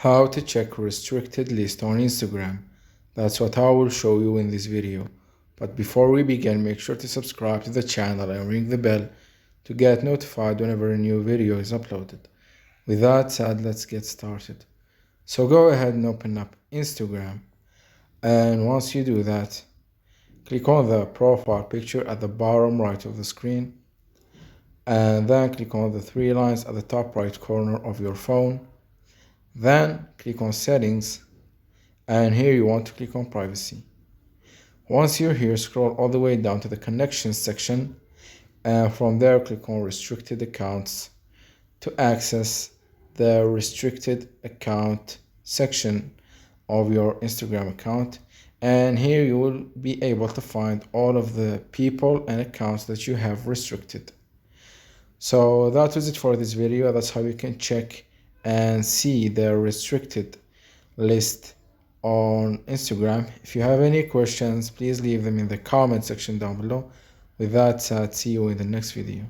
How to check restricted list on Instagram. That's what I will show you in this video. But before we begin, make sure to subscribe to the channel and ring the bell to get notified whenever a new video is uploaded. With that said, let's get started. So go ahead and open up Instagram, and once you do that, click on the profile picture at the bottom right of the screen, and then click on the three lines at the top right corner of your phone. Then click on settings, and here you want to click on privacy. Once you're here, scroll all the way down to the connections section, and from there click on restricted accounts to access the restricted account section of your Instagram account. And here you will be able to find all of the people and accounts that you have restricted. So that was it for this video. That's how you can check and see the restricted list on Instagram. If you have any questions, please leave them in the comment section down below. With that said, see you in the next video.